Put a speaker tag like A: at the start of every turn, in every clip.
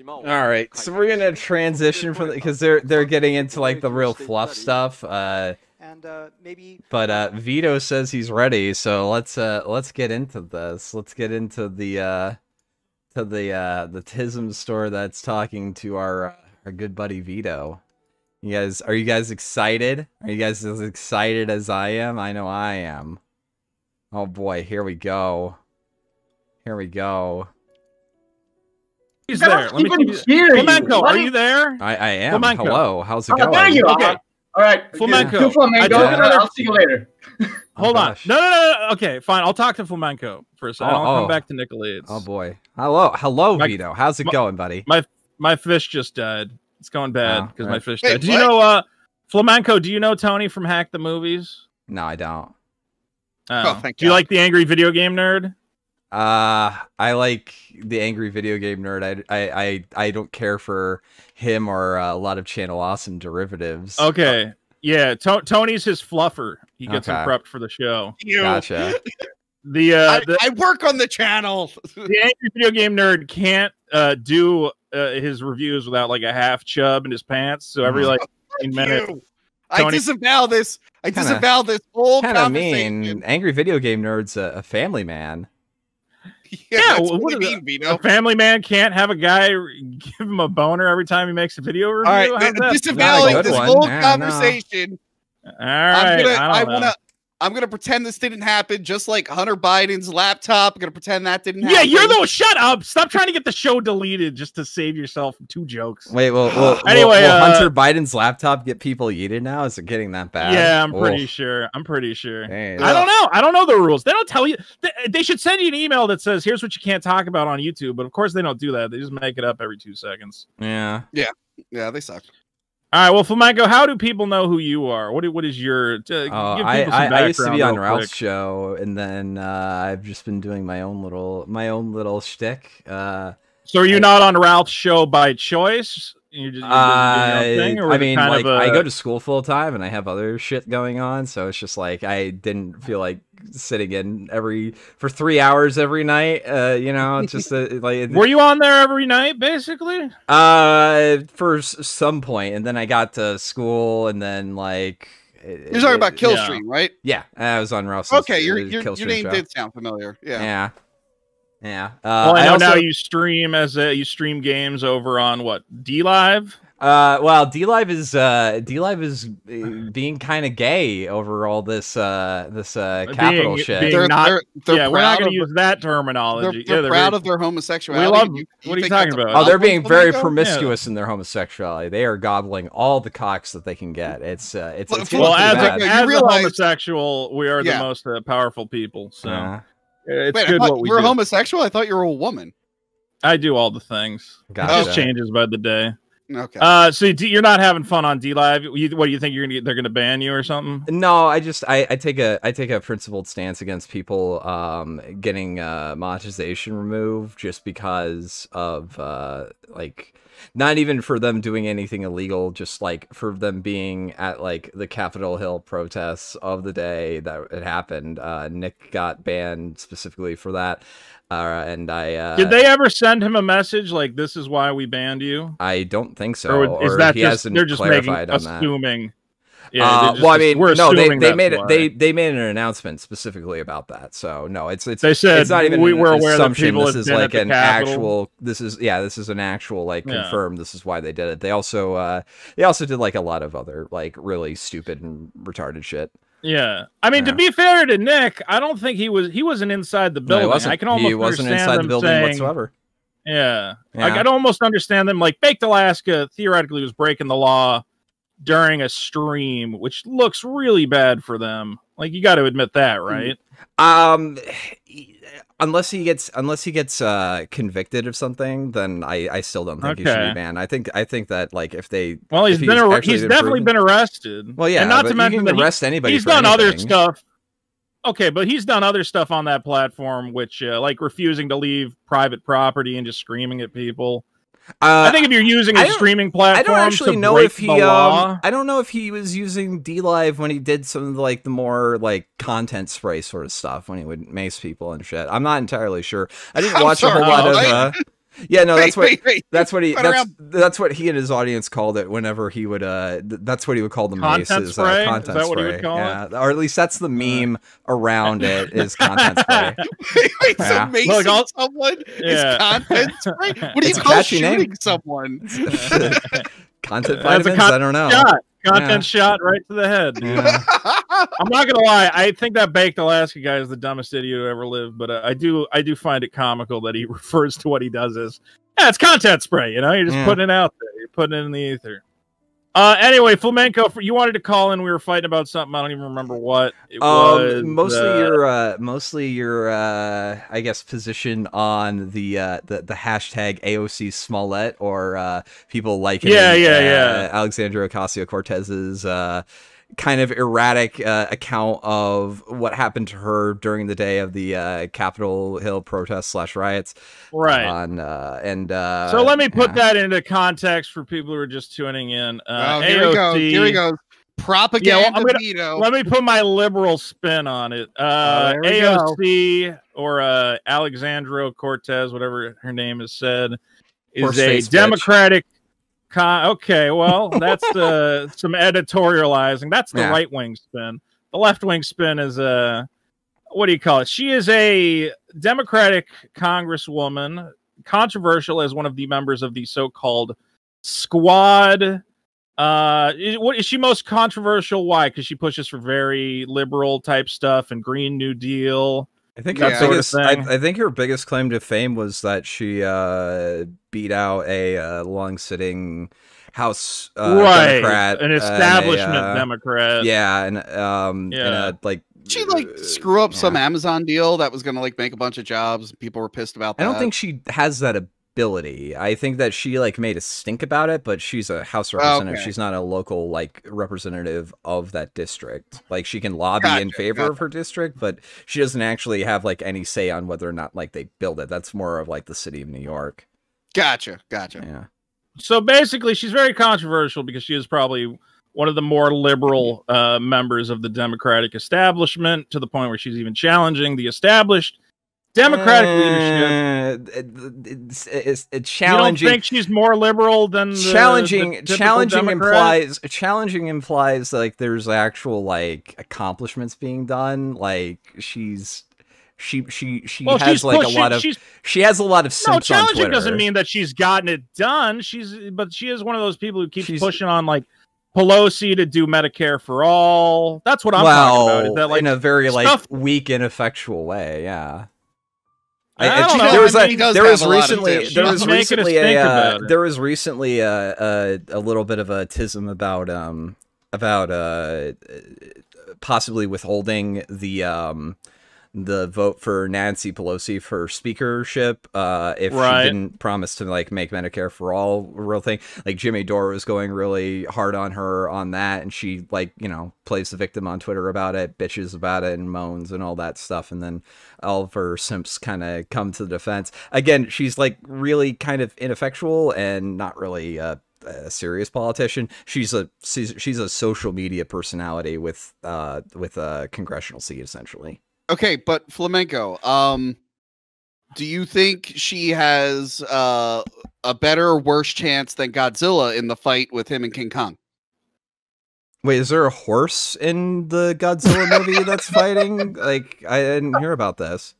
A: All right, so we're gonna transition from because they're getting into like the real fluff stuff. But Vito says he's ready, so let's get into this. Let's get into the Tism store that's talking to our good buddy Vito. Are you guys excited? Are you guys as excited as I am? I know I am. Oh boy, here we go. Here we go.
B: He's there. Let me Flamenco, are you there?
A: I am.
B: Flamenco.
A: Hello. How's it going?
C: There you
B: Okay.
C: are. All right.
B: Flamenco.
C: Do Flamenco. I'll see you later.
B: Hold on. No. Okay, fine. I'll talk to Flamenco for a second. I'll come back to Nicolaides.
A: Oh boy. Hello, Vito. How's it going, buddy?
B: My fish just died. It's going bad because my fish died.
C: Wait,
B: Do you know Flamenco? Do you know Tony from Hack the Movies?
A: No, I don't.
B: Thank you. Do you like the Angry Video Game Nerd?
A: I like the Angry Video Game Nerd. I don't care for him or a lot of Channel Awesome derivatives.
B: Okay. Yeah, Tony's his fluffer. He gets him prepped for the show.
A: Gotcha.
D: I work on the channel.
B: The Angry Video Game Nerd can't do his reviews without like a half chub in his pants. So every like 15 minutes,
D: I disavow this. I disavow this whole conversation.
A: Mean. Angry Video Game Nerd's a family man.
D: Yeah, what do you mean, Vito?
B: A family man can't have a guy give him a boner every time he makes a video review.
D: All right, disavowing this whole conversation.
B: No. All right,
D: I'm gonna pretend this didn't happen, just like Hunter Biden's laptop. I'm gonna pretend that didn't happen.
B: Yeah, you're the shut up. Stop trying to get the show deleted just to save yourself from 2 jokes.
A: Wait, well
B: anyway,
A: will Hunter Biden's laptop get people yeeted now? Is it getting that bad?
B: Yeah, I'm pretty sure.
A: Dang.
B: I don't know. I don't know the rules. They don't tell you. They should send you an email that says, "Here's what you can't talk about on YouTube." But of course, they don't do that. They just make it up every 2 seconds.
A: Yeah,
D: they suck.
B: All right, well, Flamenco, how do people know who you are? What is your?
A: I used to be on Ralph's show, and then I've just been doing my own little shtick.
B: So are you not on Ralph's show by choice? You're just
A: I mean, like I go to school full time, and I have other shit going on, so it's just like I didn't feel like sitting in for 3 hours every night. You know, it's just like.
B: Were you on there every night, basically?
A: For some point, and then I got to school, and then like.
D: You're talking about Killstream, right?
A: Yeah, I was on Ralph's.
D: Okay, your name did sound familiar. Yeah.
A: Yeah.
B: Well, I know now you stream you stream games over on what, DLive?
A: Well, DLive is being kind of gay over all this capital shit.
B: We're not going to use that terminology.
D: They're proud of their homosexuality.
B: What are you talking about?
A: Oh, they're being very promiscuous in their homosexuality. They are gobbling all the cocks that they can get. It's
B: well, as a homosexual, we are the most powerful people. So. It's
D: Wait,
B: good what we
D: you were
B: do.
D: homosexual? I thought you were a woman.
B: I do all the things.
A: Gotcha.
B: It just changes by the day.
D: Okay.
B: So you're not having fun on DLive? What do you think they're gonna ban you or something?
A: No, I take a principled stance against people getting monetization removed just because of like. Not even for them doing anything illegal, just like for them being at like the Capitol Hill protests of the day that it happened. Nick got banned specifically for that. And I
B: did they ever send him a message like, "This is why we banned you"?
A: I don't think so.
B: Or is that
A: he
B: just
A: hasn't
B: they're just
A: clarified
B: making,
A: on
B: assuming?
A: That.
B: Yeah,
A: well, I mean, no, they made
B: why.
A: they made an announcement specifically about that. So no, it's
B: they said
A: it's not even
B: we were aware that
A: assumption.
B: people
A: This
B: have
A: is
B: been
A: like
B: at
A: an
B: the Capitol.
A: actual. This is an actual like confirmed. This is why they did it. They also did like a lot of other like really stupid and retarded shit.
B: Yeah, I mean, to be fair to Nick, I don't think he wasn't inside the building.
A: No,
B: I can almost
A: he wasn't
B: understand
A: inside the building
B: saying,
A: whatsoever.
B: Yeah. Like, I'd almost understand them. Like, Baked Alaska theoretically was breaking the law during a stream, which looks really bad for them. Like, you got to admit that, right?
A: Unless he gets convicted of something, then I still don't think he should be banned. I think that like if they
B: he's definitely been arrested.
A: Well, yeah,
B: and not to mention that
A: arrest anybody.
B: He's done other stuff. Okay, but he's done other stuff on that platform, which like refusing to leave private property and just screaming at people. I think if you're using a streaming platform, I don't actually know if he.
A: I don't know if he was using DLive when he did some of like the more like content spray sort of stuff when he would mace people and shit. I'm not entirely sure. I didn't watch a whole lot of. Yeah, no, that's what he and his audience called it whenever he would that's what he would call the mace is content
B: is that
A: spray.
B: What he would call
A: it? Or at least that's the meme around it is content spray.
D: So macing someone is content spray? What do you call shooting someone?
A: Content vitamins? I don't know.
B: Content shot right to the head.
A: Yeah.
B: I'm not gonna lie. I think that baked Alaska guy is the dumbest idiot who ever lived. But I do find it comical that he refers to what he does as, it's content spray. You know, you're just putting it out there. You're putting it in the ether. Anyway, Flamenco, you wanted to call in. We were fighting about something. I don't even remember what it was.
A: Mostly your I guess position on the hashtag AOC Smollett or people like Alexandria Ocasio-Cortez's kind of erratic account of what happened to her during the day of the Capitol Hill protests / riots.
B: Right. So let me put that into context for people who are just tuning in.
D: AOC, here we go. Propaganda Vito.
B: Let me put my liberal spin on it. AOC or Alexandria Cortez, whatever her name is said, is a Democratic. Okay, well, that's some editorializing. That's the right wing spin. The left wing spin is what do you call it? She is a Democratic congresswoman, controversial as one of the members of the so-called squad. What is she most controversial? Why? Because she pushes for very liberal type stuff and Green New Deal.
A: I think I think her biggest claim to fame was that she beat out a long-sitting House Democrat,
B: an establishment Democrat.
A: Yeah, and
D: she screw up some Amazon deal that was gonna make a bunch of jobs. People were pissed about that.
A: I don't think she has that ability. I think that she made a stink about it, but she's a House representative. Okay. She's not a local representative of that district. She can lobby in favor of her district, but she doesn't actually have any say on whether or not they build it. That's more of the city of New York.
D: Gotcha.
A: Yeah.
B: So basically, she's very controversial because she is probably one of the more liberal members of the Democratic establishment, to the point where she's even challenging the established Democratic leadership.
A: It's challenging.
B: You don't think she's more liberal than
A: challenging implies there's actual accomplishments being done. She has a lot of simps
B: challenging
A: on Twitter.
B: Doesn't mean that she's gotten it done. She is one of those people who keeps pushing on Pelosi to do Medicare for all. That's what I'm talking about. Is that
A: in a very weak, ineffectual way? Yeah.
D: There was
A: recently a little bit of a tism about possibly withholding the vote for Nancy Pelosi for speakership if she didn't promise to make Medicare for all a real thing. Jimmy Dore was going really hard on her on that, and she plays the victim on Twitter about it, bitches about it, and moans and all that stuff, and then all of her simps kind of come to the defense. Again, she's really kind of ineffectual and not really a serious politician. She's a social media personality with a congressional seat, essentially.
D: Okay, but Flamenco, do you think she has a better or worse chance than Godzilla in the fight with him and King Kong?
A: Wait, is there a horse in the Godzilla movie that's fighting? I didn't hear about this.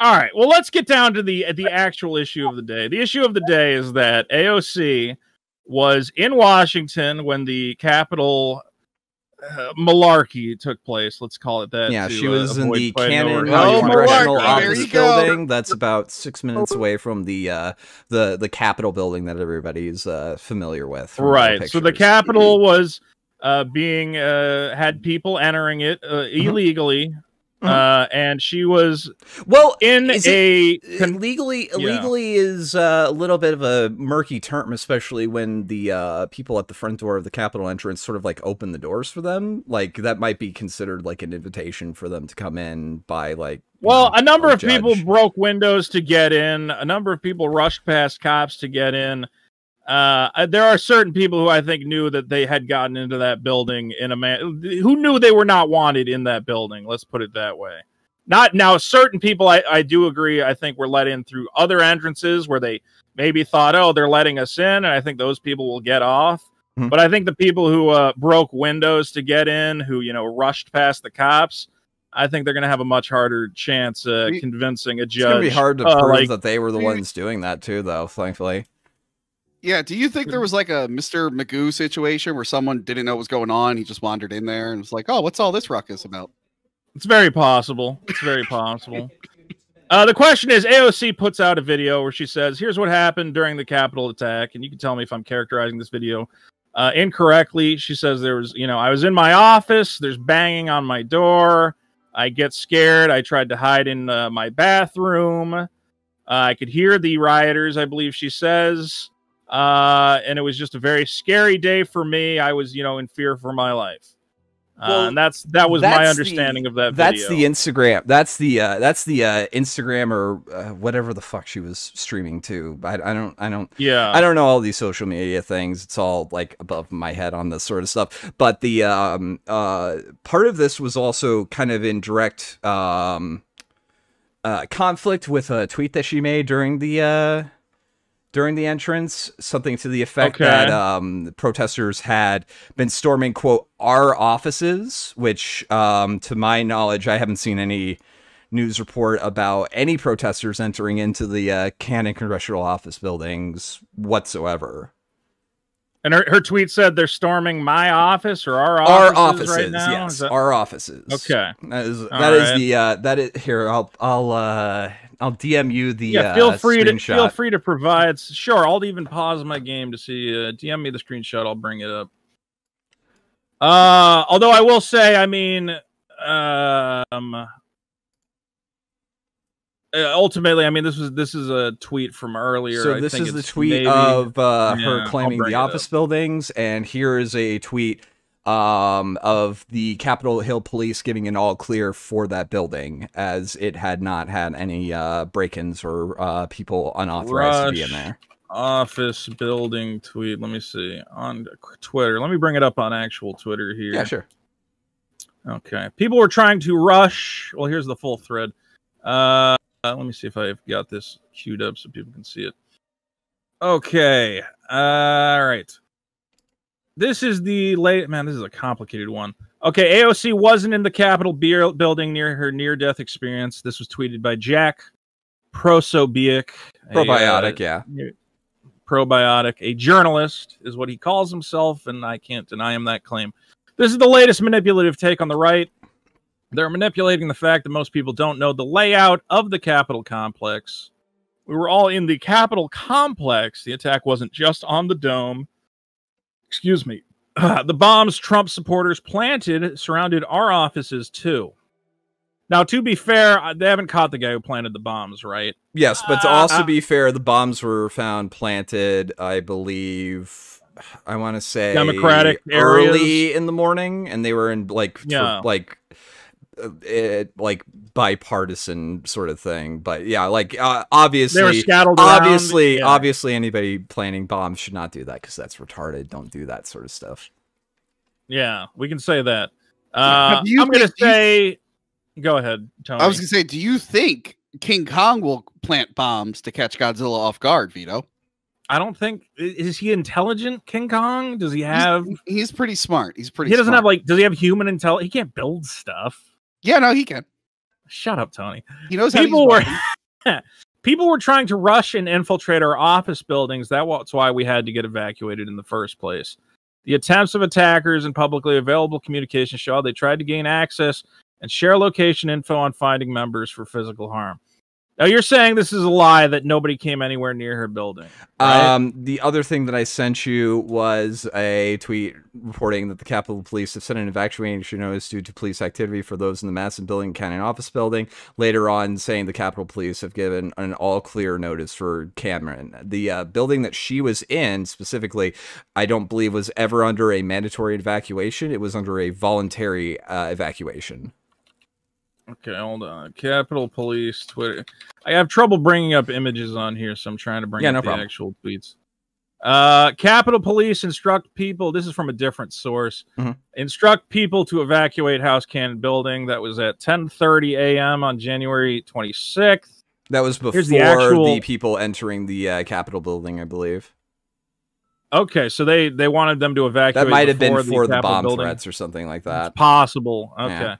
B: All right, well, let's get down to the actual issue of the day. The issue of the day is that AOC was in Washington when the Capitol malarkey took place. Let's call it that.
A: Yeah, she was in the Cannon Congressional Office building. That's about 6 minutes away from the Capitol building that everybody's familiar with.
B: Right. So the Capitol was had people entering it illegally. And she was
A: illegally is a little bit of a murky term, especially when the people at the front door of the Capitol entrance sort of open the doors for them. That might be considered an invitation for them to come in by
B: a number of people broke windows to get in. A number of people rushed past cops to get in. There are certain people who I think knew that they had gotten into that building who knew they were not wanted in that building. Let's put it that way. Not now, certain people I do agree, I think were let in through other entrances where they maybe thought, oh, they're letting us in, and I think those people will get off. But I think the people who broke windows to get in, who, you know, rushed past the cops, I think they're going to have a much harder chance convincing a judge. It's
A: going to be hard to prove that they were the ones doing that too, though, thankfully.
D: Yeah, do you think there was like a Mr. Magoo situation where someone didn't know what was going on? He just wandered in there and was like, oh, what's all this ruckus about?
B: It's very possible. It's very possible. The question is, AOC puts out a video where she says, here's what happened during the Capitol attack. And you can tell me if I'm characterizing this video incorrectly. She says there was, you know, I was in my office. There's banging on my door. I get scared. I tried to hide in my bathroom. I could hear the rioters, I believe she says. And it was just a very scary day for me. I was, you know, in fear for my life. And that was my understanding of that video.
A: That's the Instagram. That's the Instagram or whatever the fuck she was streaming to. I don't know all these social media things. It's all like above my head on this sort of stuff. But the part of this was also kind of in direct conflict with a tweet that she made during the entrance, something to the effect that the protesters had been storming, quote, our offices, which, to my knowledge, I haven't seen any news report about any protesters entering into the Cannon Congressional Office buildings whatsoever.
B: And her tweet said they're storming my office or our offices right now?
A: Yes, our offices.
B: Okay.
A: That is here. I'll DM you the
B: feel free to provide. Sure, I'll even pause my game to see. DM me the screenshot. I'll bring it up. Although I will say, I mean, ultimately, I mean, this is a tweet from earlier.
A: So this is the tweet of her claiming the office buildings, and here is a tweet of the Capitol Hill Police giving an all clear for that building, as it had not had any break-ins or people unauthorized to be in there.
B: Office building tweet. Let me see on Twitter. Let me bring it up on actual Twitter here.
A: Yeah, sure.
B: Okay. People were trying to rush. Well, here's the full thread. Let me see if I've got this queued up so people can see it. Okay. All right. This is the late... Man, this is a complicated one. Okay, AOC wasn't in the Capitol building near her near-death experience. This was tweeted by Jack Prosobiec.
A: Probiotic, yeah.
B: Probiotic. A journalist is what he calls himself, and I can't deny him that claim. This is the latest manipulative take on the right. They're manipulating the fact that most people don't know the layout of the Capitol complex. We were all in the Capitol complex. The attack wasn't just on the dome. Excuse me. The bombs Trump supporters planted surrounded our offices, too. Now, to be fair, they haven't caught the guy who planted the bombs, right?
A: Yes, but to also be fair, the bombs were found planted, I believe, I want to say...
B: Democratic
A: early in the morning, and they were in, like, bipartisan sort of thing. But yeah, like obviously
B: they were scattered
A: around. Obviously anybody planning bombs should not do that, because that's retarded. Don't do that sort of stuff.
B: Yeah, we can say that. I'm gonna say go ahead, Tony.
D: I was gonna say, do you think King Kong will plant bombs to catch Godzilla off guard, Vito?
B: I don't think... Is he intelligent, King Kong? Does he have...
D: He's pretty smart. He
B: doesn't have, like... Does he have human intelligence? He can't build stuff.
D: Yeah, no, he can.
B: Shut up, Tony.
D: He knows how to use weapons.
B: People were trying to rush and infiltrate our office buildings. That's why we had to get evacuated in the first place. The attempts of attackers and publicly available communication show they tried to gain access and share location info on finding members for physical harm. Now, you're saying this is a lie, that nobody came anywhere near her building, right?
A: The other thing that I sent you was a tweet reporting that the Capitol Police have sent an evacuation notice due to police activity for those in the Madison Building Cannon office building. Later on, saying the Capitol Police have given an all-clear notice for Cameron. The building that she was in, specifically, I don't believe was ever under a mandatory evacuation. It was under a voluntary evacuation.
B: Okay, hold on. Capitol Police, Twitter. I have trouble bringing up images on here, so I'm trying to bring up the actual tweets. Capitol Police instruct people. This is from a different source. Instruct people to evacuate House Cannon Building. That was at 10:30 a.m. on January 26th.
A: That was before the people entering the Capitol Building, I believe.
B: Okay, so they wanted them to evacuate.
A: That might have been for the bomb
B: building.
A: threats or something like that.
B: It's possible. Okay.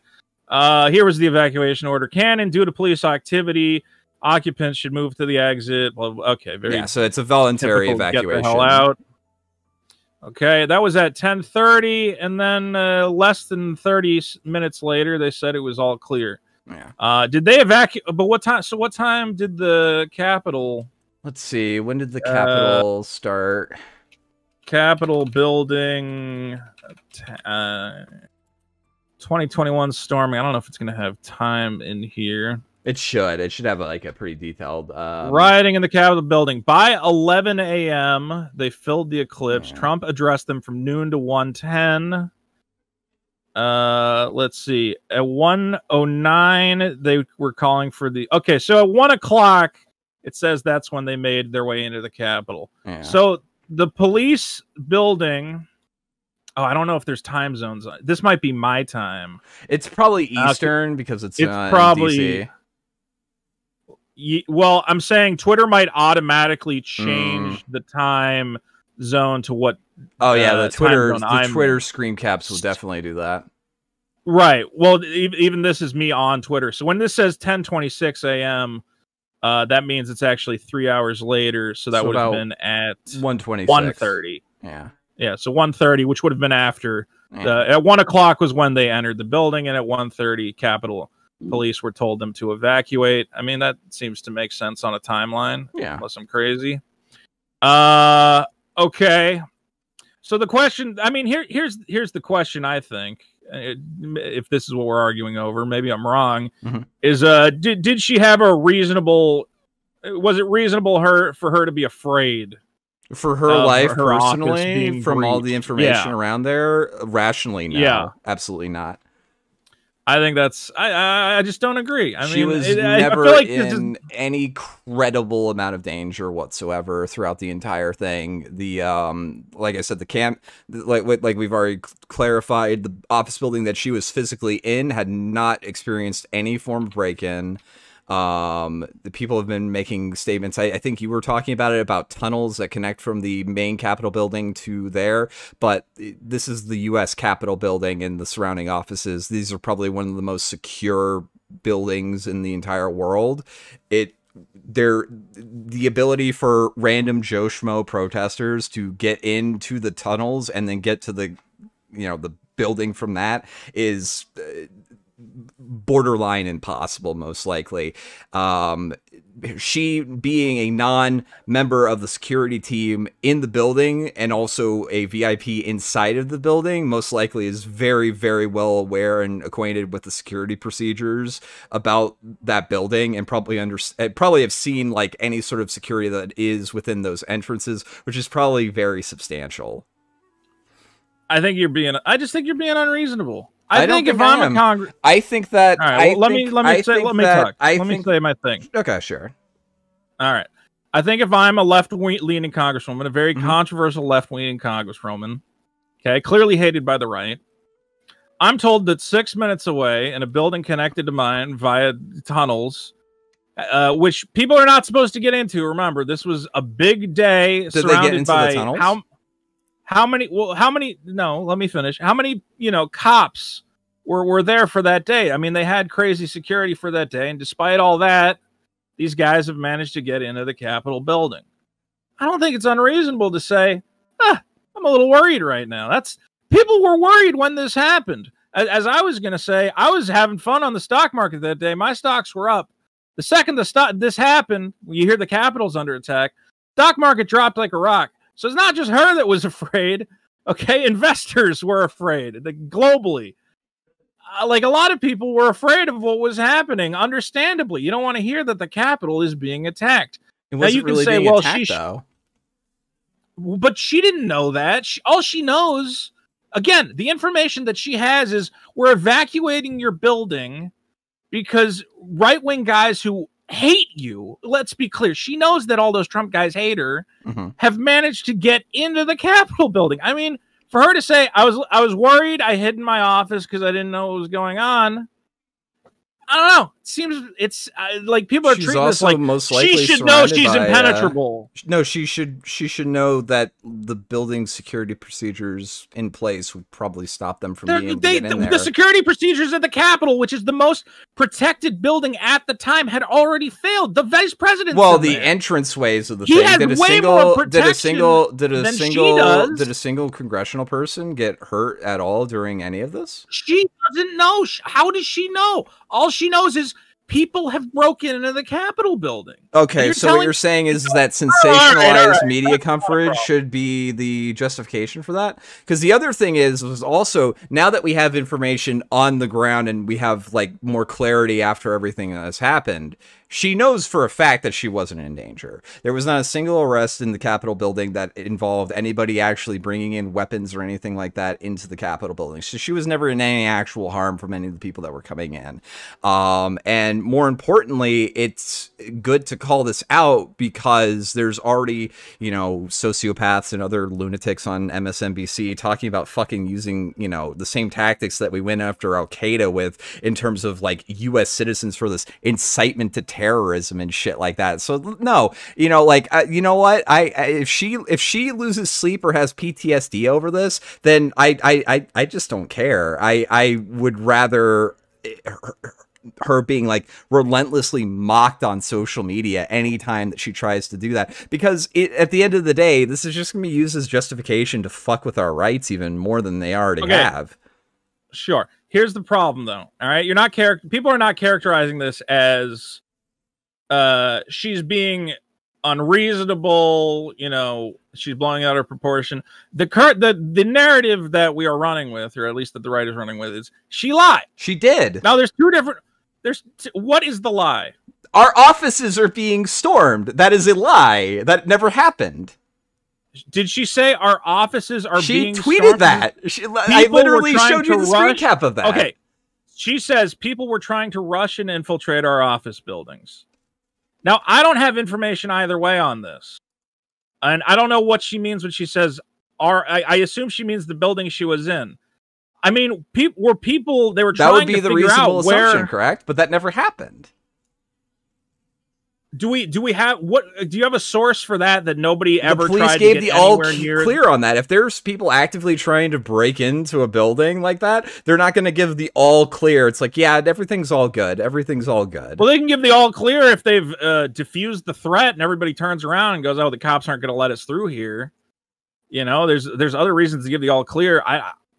B: Yeah. Here was the evacuation order. Cannon, due to police activity, occupants should move to the exit. Well, okay,
A: so it's a voluntary evacuation.
B: Get the hell out. Okay, that was at 10:30, and then less than 30 minutes later, they said it was all clear.
A: Yeah.
B: Did they evacuate? But what time? So what time did the Capitol?
A: Let's see. When did the Capitol start?
B: Capitol building, 2021 storming. I don't know if it's going to have time in here.
A: It should. It should have like a pretty detailed
B: rioting in the Capitol building by 11 a.m. They filled the eclipse. Yeah. Trump addressed them from noon to 1:10. Let's see. At 1:09, they were calling for the. Okay, so at 1 o'clock, it says that's when they made their way into the Capitol.
A: Yeah.
B: So the police building. Oh, I don't know if there's time zones. This might be my time.
A: It's probably Eastern because it's
B: probably.
A: in
B: DC. Well, I'm saying Twitter might automatically change the time zone to what.
A: Oh yeah, the Twitter screen caps will definitely do that.
B: Right. Well, even this is me on Twitter. So when this says 10:26 a.m., that means it's actually 3 hours later. So that would have been at 1:30.
A: Yeah.
B: Yeah. So 1:30, which would have been after. At 1 o'clock was when they entered the building, and at 1:30, Capitol Police were told them to evacuate. I mean, that seems to make sense on a timeline.
A: Yeah.
B: Unless I'm crazy. Okay. So the question, I mean, here's the question. I think, if this is what we're arguing over, maybe I'm wrong. Is did she have a reasonable? Was it reasonable for her to be afraid
A: for her life personally from all the information around there? Rationally, no.
B: Yeah,
A: absolutely not.
B: I think that's. I just don't agree. I
A: she
B: mean,
A: was never in any credible amount of danger whatsoever throughout the entire thing. The like I said, the camp, like we've already clarified, the office building that she was physically in had not experienced any form of break-in. The people have been making statements. I think you were talking about it, about tunnels that connect from the main Capitol building to there, but this is the U.S. Capitol building and the surrounding offices. These are probably one of the most secure buildings in the entire world. The ability for random Joe Schmo protesters to get into the tunnels and then get to the building from that is borderline impossible, most likely. She being a non-member of the security team in the building and also a VIP inside of the building most likely is very, very well aware and acquainted with the security procedures about that building, and probably have seen like any sort of security that is within those entrances, which is probably very substantial.
B: I just think you're being unreasonable. I think if I'm a Congress,
A: I think that.
B: All right, well, let me talk. Let me say my thing.
A: Okay, sure.
B: All right. I think if I'm a left-leaning congresswoman, a very controversial left-leaning congresswoman, okay, clearly hated by the right, I'm told that 6 minutes away in a building connected to mine via tunnels, which people are not supposed to get into. Remember, this was a big day surrounded by how many? No, let me finish. How many, cops were there for that day? I mean, they had crazy security for that day. And despite all that, these guys have managed to get into the Capitol building. I don't think it's unreasonable to say, I'm a little worried right now. People were worried when this happened. As I was going to say, I was having fun on the stock market that day. My stocks were up. The second this happened, you hear the Capitol's under attack, stock market dropped like a rock. So it's not just her that was afraid. Okay, investors were afraid. Globally, like a lot of people were afraid of what was happening. Understandably, you don't want to hear that the Capitol is being attacked.
A: Now you can say, "Well,
B: but she didn't know that. All she knows, again, the information that she has is we're evacuating your building because right-wing guys who hate you. Let's be clear. She knows that all those Trump guys hate her, have managed to get into the Capitol building. I mean, for her to say, I was worried, I hid in my office because I didn't know what was going on. I don't know. It seems it's like people are treating this like
A: most likely
B: she should know she's impenetrable.
A: No, she should know that the building security procedures in place would probably stop them from being able to get in there.
B: The security procedures at the Capitol, which is the most protected building at the time, had already failed. The vice president.
A: Well, the entranceways of the thing.
B: Had way more protection
A: did a single congressional person get hurt at all during any of this?
B: She doesn't know. How does she know? All she knows is people have broken into the Capitol building.
A: Okay, so what you're saying is that sensationalized media coverage should be the justification for that? Because the other thing was also, now that we have information on the ground and we have like more clarity after everything that has happened, she knows for a fact that she wasn't in danger. There was not a single arrest in the Capitol building that involved anybody actually bringing in weapons or anything like that into the Capitol building. So she was never in any actual harm from any of the people that were coming in. And more importantly, it's good to call this out because there's already, you know, sociopaths and other lunatics on MSNBC talking about fucking using, you know, the same tactics that we went after Al-Qaeda with in terms of like U.S. citizens for this incitement to terrorism and shit like that. So no, you know, like, you know what? If she loses sleep or has PTSD over this, then I just don't care. I would rather her being like relentlessly mocked on social media anytime that she tries to do that, because at the end of the day, this is just gonna be used as justification to fuck with our rights even more than they already have.
B: Sure. Here's the problem though. All right. People are not characterizing this as she's being unreasonable, you know, she's blowing out her proportion. The narrative that we are running with, or at least that the right is running with, is she lied.
A: She did.
B: Now there's two different. What is the lie?
A: Our offices are being stormed. That is a lie. That never happened.
B: Did she say our offices are being stormed?
A: She tweeted that. I literally showed you the screen cap of that.
B: Okay. She says people were trying to rush and infiltrate our office buildings. Now, I don't have information either way on this. And I don't know what she means when she says I assume she means the building she was in. I mean, they were trying to figure out
A: that would be the reasonable assumption, correct? But that never happened.
B: Do we have do you have a source for that nobody ever
A: The police
B: tried
A: gave
B: to get
A: the all
B: near?
A: Clear on that. If there's people actively trying to break into a building like that, they're not going to give the all clear. It's like, yeah, everything's all good. Everything's all good.
B: Well, they can give the all clear if they've diffused the threat and everybody turns around and goes, "Oh, the cops aren't going to let us through here." You know, there's other reasons to give the all clear.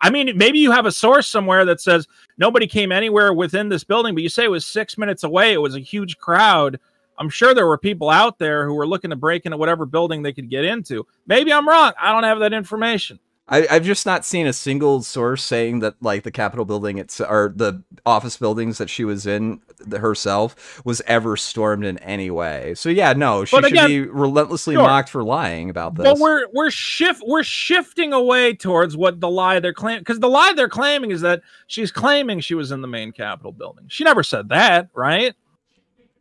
B: I mean, maybe you have a source somewhere that says nobody came anywhere within this building, but you say it was 6 minutes away. It was a huge crowd. I'm sure there were people out there who were looking to break into whatever building they could get into. Maybe I'm wrong. I don't have that information.
A: I've just not seen a single source saying that like the Capitol building or the office buildings that she was in herself was ever stormed in any way. So yeah, no, she should be relentlessly mocked for lying about this.
B: But we're shifting away towards what the lie they're claiming, because the lie they're claiming is that she's claiming she was in the main Capitol building. She never said that, right?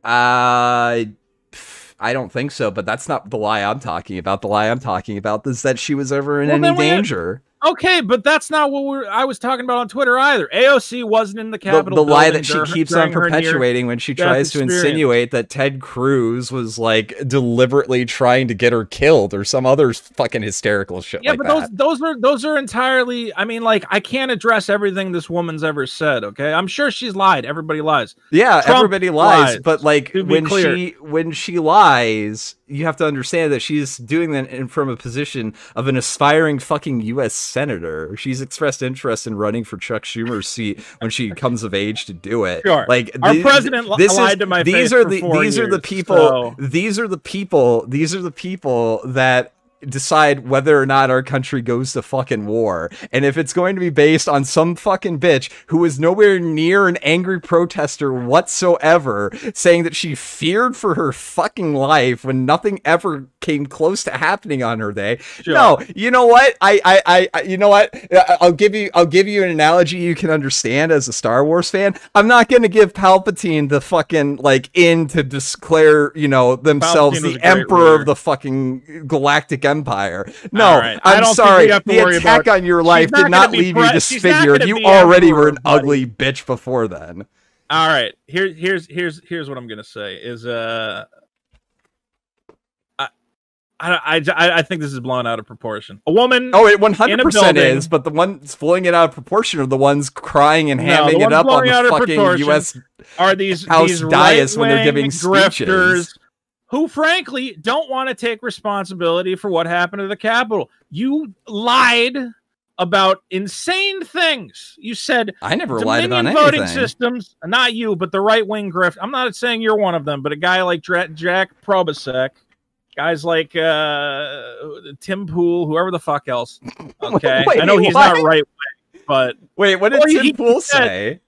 A: I don't think so, but that's not the lie I'm talking about. The lie I'm talking about is that she was ever in any danger.
B: Okay, but that's not what I was talking about on Twitter either. AOC wasn't in the Capitol.
A: The lie that she keeps on perpetuating when she tries to insinuate that Ted Cruz was like deliberately trying to get her killed or some other fucking hysterical shit.
B: Yeah, but those are entirely. I mean, like, I can't address everything this woman's ever said. Okay, I'm sure she's lied. Everybody lies.
A: Yeah, everybody lies. But like when she lies, you have to understand that she's doing that from a position of an aspiring fucking U.S. senator. She's expressed interest in running for Chuck Schumer's seat when she comes of age to do it.
B: Sure.
A: Like
B: our president lied to my face.
A: These are the people that decide whether or not our country goes to fucking war. And if it's going to be based on some fucking bitch who is nowhere near an angry protester whatsoever, saying that she feared for her fucking life when nothing ever came close to happening on her day. Sure. No, you know what? You know what? I'll give you an analogy you can understand as a Star Wars fan. I'm not going to give Palpatine the fucking like in to declare, you know, themselves the emperor of the fucking galactic empire. No, right. I'm sorry. The attack on your life did not leave you disfigured. You already were an ugly bitch before then.
B: All right. Here's what I'm gonna say is I think this is blown out of proportion. A woman.
A: Oh, it 100% is, but the ones blowing it out of proportion are the ones crying and hamming it up on the fucking U.S.
B: Are these
A: dais when they're giving speeches,
B: who frankly don't want to take responsibility for what happened to the Capitol. You lied about insane things. You said
A: I never lied about anything.
B: Voting systems, not you, but the right-wing grift. I'm not saying you're one of them, but a guy like Jack Probasek. Guys like Tim Pool, whoever the fuck else. Okay, wait, I know he's not right wing, but
A: wait, what did Tim Pool say?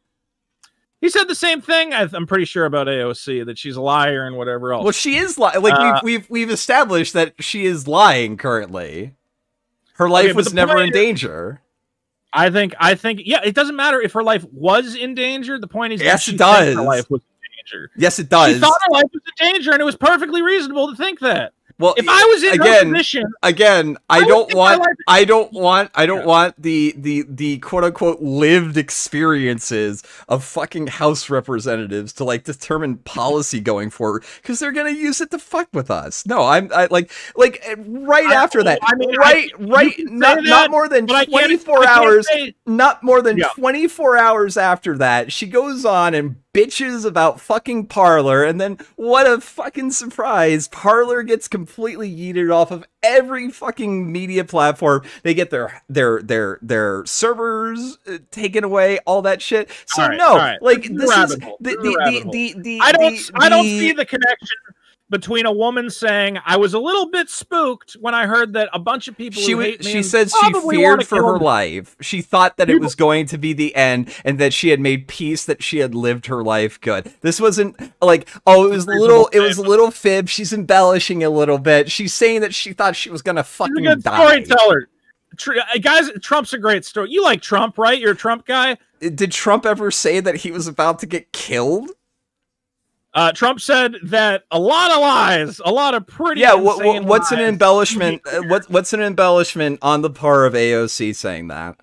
B: He said the same thing. I'm pretty sure about AOC, that she's a liar and whatever else.
A: Well, she is lying. Like we've established that she is lying currently. Her life was never in danger.
B: I think yeah. It doesn't matter if her life was in danger. The point is,
A: yes, it does.
B: Her life was in danger.
A: Yes, it does.
B: She thought her life was in danger, and it was perfectly reasonable to think that.
A: Well,
B: if I was in her position,
A: I don't want the quote unquote lived experiences of fucking House representatives to like determine policy going forward, because they're gonna use it to fuck with us. No, after that, not more than 24 hours, not more than 24 hours after that, she goes on and bitches about fucking Parler, and then what a fucking surprise, Parler gets completely yeeted off of every fucking media platform. They get their servers taken away, all that shit. So like this is
B: I don't see the connection between a woman saying I was a little bit spooked when I heard that a bunch of people
A: she said she feared for her life. She thought that it was going to be the end, and that she had made peace, that she had lived her life good. This wasn't like, oh, it was a little fib. She's embellishing a little bit. She's saying that she thought she was gonna fucking die.
B: Storyteller. Guys, Trump's a great story. You like Trump, right? You're a Trump guy.
A: Did Trump ever say that he was about to get killed?
B: Trump said that a lot of lies, a lot of pretty
A: what's an embellishment? What's an embellishment on the part of AOC saying that?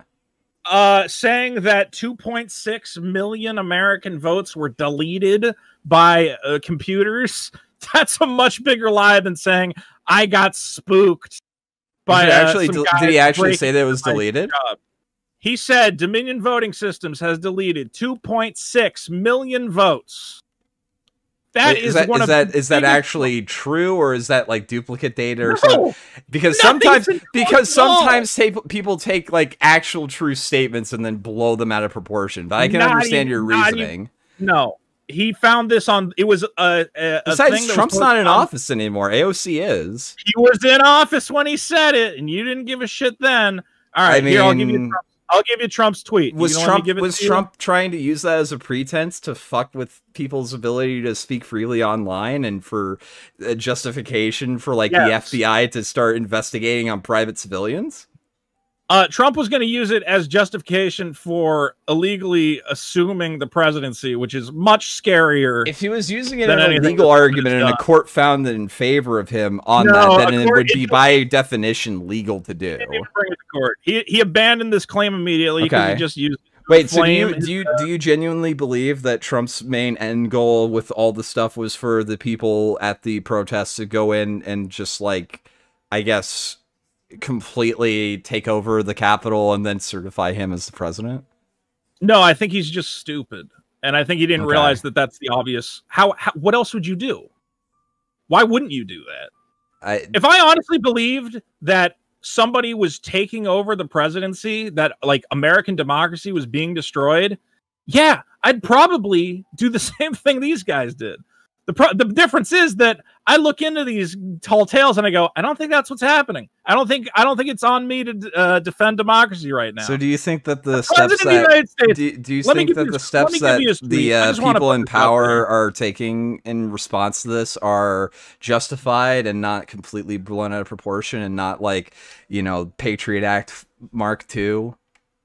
B: Saying that 2.6 million American votes were deleted by computers. That's a much bigger lie than saying I got spooked by
A: did he actually say that it was deleted?
B: He said Dominion Voting Systems has deleted 2.6 million votes. Is that actually true, or is that like duplicate data or something? Because sometimes people take like actual true statements and then blow them out of proportion. But I can understand your reasoning. No, he found this on. It was
A: besides, Trump's not in office anymore. AOC is.
B: He was in office when he said it, and you didn't give a shit then. All right, here, I'll give you Trump's tweet.
A: Was Trump trying to use that as a pretense to fuck with people's ability to speak freely online, and for justification for like the FBI to start investigating on private civilians?
B: Trump was going to use it as justification for illegally assuming the presidency, which is much scarier.
A: If he was using it in a legal argument and a court found it in favor of him on that, then it would be by definition legal to do.
B: He didn't bring it to court. He abandoned this claim immediately because he just used.
A: Wait, so do you genuinely believe that Trump's main end goal with all the stuff was for the people at the protests to go in and just like, I guess, completely take over the Capitol and then certify him as the president?
B: No, I think he's just stupid, and I think he didn't realize that that's the obvious. How what else would you do? Why wouldn't you do that? If I honestly believed that somebody was taking over the presidency, that like American democracy was being destroyed, yeah, I'd probably do the same thing these guys did. The difference is that I look into these tall tales and I go, I don't think that's what's happening. I don't think it's on me to defend democracy right now.
A: So do you think that the steps that do you think that the steps that the people in power are taking in response to this are justified and not completely blown out of proportion and not like, you know, Patriot Act Mark II,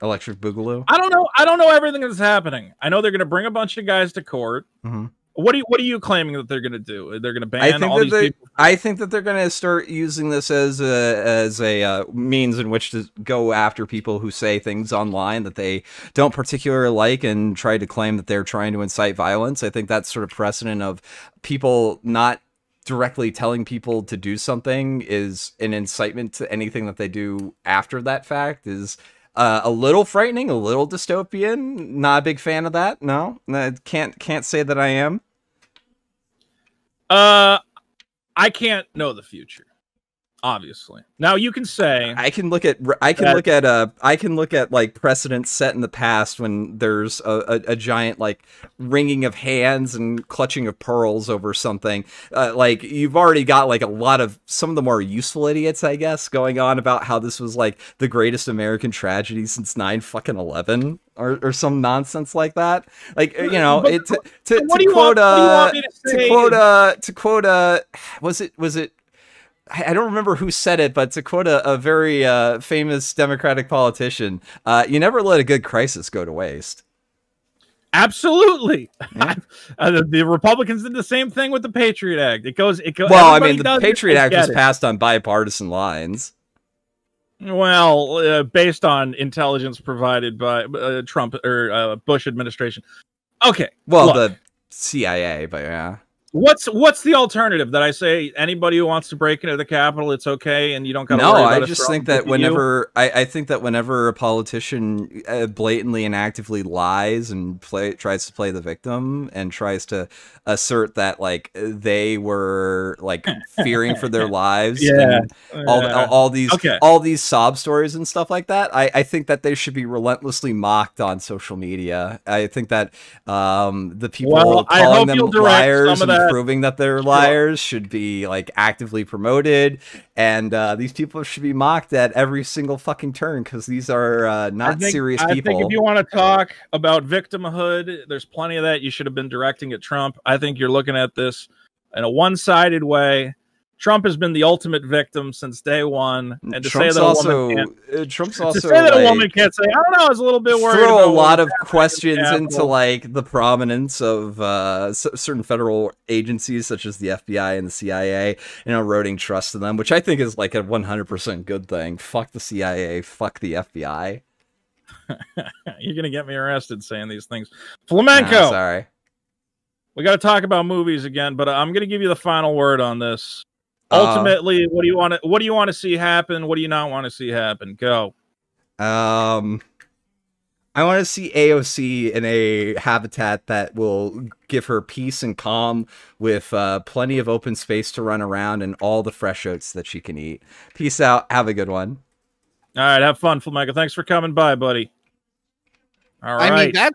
A: Electric Boogaloo?
B: I don't know everything that's happening. I know they're going to bring a bunch of guys to court.
A: Mm-hmm.
B: What are you claiming that they're going to do? They're going to ban all these people?
A: I think that they're going to start using this as a means in which to go after people who say things online that they don't particularly like and try to claim that they're trying to incite violence. I think that's sort of precedent of people not directly telling people to do something is an incitement to anything that they do after that fact is a little frightening, a little dystopian. Not a big fan of that. No, I can't say that I am.
B: I can't know the future, obviously. Now you can say
A: I can look at like precedents set in the past when there's a giant like wringing of hands and clutching of pearls over something. Like you've already got like a lot of some of the more useful idiots, I guess, going on about how this was like the greatest American tragedy since 9/11. Or some nonsense like that. Like, you know, to quote was it I don't remember who said it, but to quote a very famous Democratic politician, you never let a good crisis go to waste.
B: Absolutely. Yeah. The Republicans did the same thing with the Patriot Act. It goes.
A: Well, I mean, the Patriot Act was passed on bipartisan lines.
B: Well, based on intelligence provided by Trump or Bush administration. Okay.
A: Well, look, the CIA, but yeah.
B: What's the alternative? That I say anybody who wants to break into the Capitol, it's okay, and you don't got to
A: worry
B: about
A: I just think that whenever I think that whenever a politician blatantly and actively lies and tries to play the victim and tries to assert that like they were like fearing for their lives,
B: yeah,
A: and all these sob stories and stuff like that, I think that they should be relentlessly mocked on social media. I think that the people calling them liars and proving that they're liars should be like actively promoted, and these people should be mocked at every single fucking turn because these are not serious people. I think
B: if you want to talk about victimhood, there's plenty of that you should have been directing at Trump. I think you're looking at this in a one-sided way. Trump has been the ultimate victim since day one, and to say that a woman can't say, I don't know, I was a little bit worried.
A: Throw a lot of questions into like the prominence of certain federal agencies such as the FBI and the CIA, and eroding trust in them, which I think is like a 100% good thing. Fuck the CIA, fuck the FBI.
B: You're gonna get me arrested saying these things, Flamenco.
A: Sorry,
B: we got to talk about movies again, but I'm gonna give you the final word on this. Ultimately, what do you want to see happen? What do you not want to see happen? Go.
A: I want to see AOC in a habitat that will give her peace and calm with plenty of open space to run around and all the fresh oats that she can eat. Peace out. Have a good one.
B: All right. Have fun, Flamenco. Thanks for coming by, buddy. All right.
D: I mean,